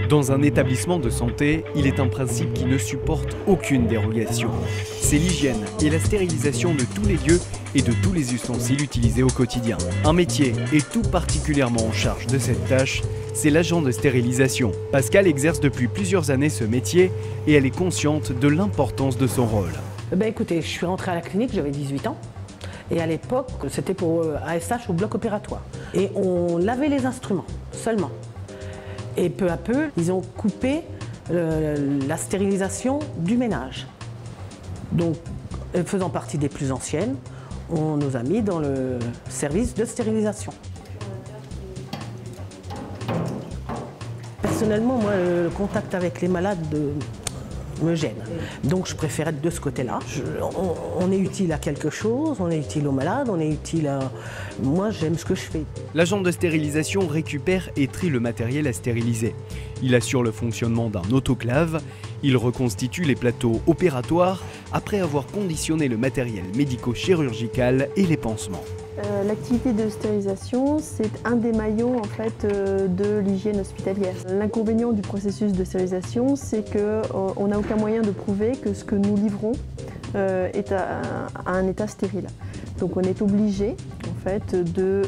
Dans un établissement de santé, il est un principe qui ne supporte aucune dérogation. C'est l'hygiène et la stérilisation de tous les lieux et de tous les ustensiles utilisés au quotidien. Un métier est tout particulièrement en charge de cette tâche, c'est l'agent de stérilisation. Pascal exerce depuis plusieurs années ce métier et elle est consciente de l'importance de son rôle. Écoutez, je suis rentrée à la clinique, j'avais 18 ans. Et à l'époque, c'était pour ASH au bloc opératoire. Et on lavait les instruments seulement. Et peu à peu, ils ont coupé la stérilisation du ménage. Donc, faisant partie des plus anciennes, on nous a mis dans le service de stérilisation. Personnellement, moi, le contact avec les malades me gêne. Donc je préfère être de ce côté-là. On est utile à quelque chose, on est utile aux malades, on est utile à... Moi, j'aime ce que je fais. L'agent de stérilisation récupère et trie le matériel à stériliser. Il assure le fonctionnement d'un autoclave. Il reconstitue les plateaux opératoires après avoir conditionné le matériel médico-chirurgical et les pansements. L'activité de stérilisation, c'est un des maillons en fait, de l'hygiène hospitalière. L'inconvénient du processus de stérilisation, c'est qu'on n'a aucun moyen de prouver que ce que nous livrons est à un état stérile. Donc on est obligé en fait, de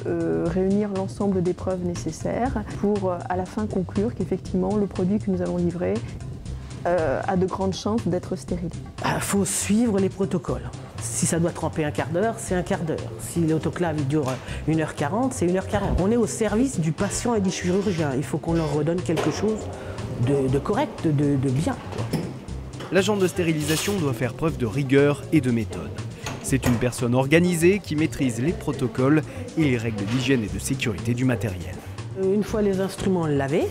réunir l'ensemble des preuves nécessaires pour à la fin conclure qu'effectivement le produit que nous allons livrer a de grandes chances d'être stérile. Il faut suivre les protocoles. Si ça doit tremper un quart d'heure, c'est un quart d'heure. Si l'autoclave dure 1h40, c'est 1h40. On est au service du patient et du chirurgien. Il faut qu'on leur redonne quelque chose de correct, de bien. L'agent de stérilisation doit faire preuve de rigueur et de méthode. C'est une personne organisée qui maîtrise les protocoles et les règles d'hygiène et de sécurité du matériel. Une fois les instruments lavés,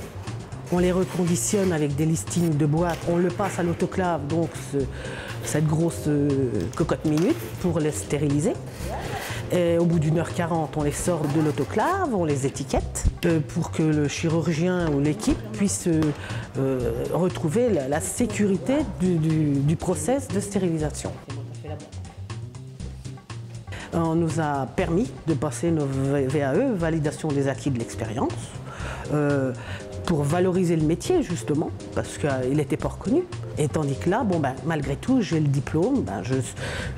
on les reconditionne avec des listings de boîte, on le passe à l'autoclave, donc cette grosse cocotte minute pour les stériliser. Et au bout d'1h40, on les sort de l'autoclave, on les étiquette pour que le chirurgien ou l'équipe puisse retrouver la sécurité du process de stérilisation. On nous a permis de passer nos VAE, validation des acquis de l'expérience, pour valoriser le métier justement, parce qu'il n'était pas reconnu. Et tandis que là, malgré tout, j'ai le diplôme,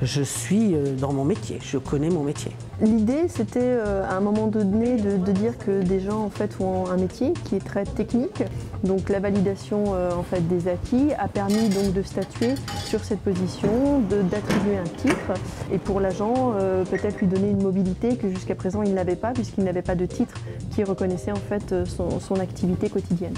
je suis dans mon métier, je connais mon métier. L'idée, c'était à un moment donné de dire que des gens en fait, ont un métier qui est très technique. Donc la validation en fait, des acquis a permis donc, de statuer sur cette position, d'attribuer un titre et pour l'agent, peut-être lui donner une mobilité que jusqu'à présent il n'avait pas puisqu'il n'avait pas de titre qui reconnaissait en fait, son activité quotidienne.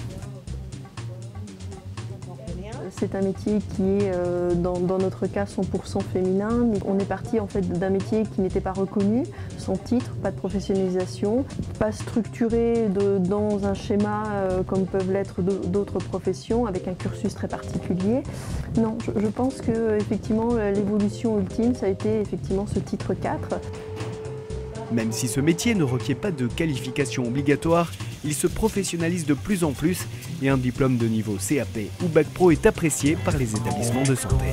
C'est un métier qui est, dans notre cas, 100% féminin. Mais on est parti en fait, d'un métier qui n'était pas reconnu, sans titre, pas de professionnalisation, pas structuré dans un schéma comme peuvent l'être d'autres professions, avec un cursus très particulier. Non, je pense que effectivement, l'évolution ultime, ça a été effectivement ce titre 4. Même si ce métier ne requiert pas de qualification obligatoire, il se professionnalise de plus en plus et un diplôme de niveau CAP ou Bac Pro est apprécié par les établissements de santé.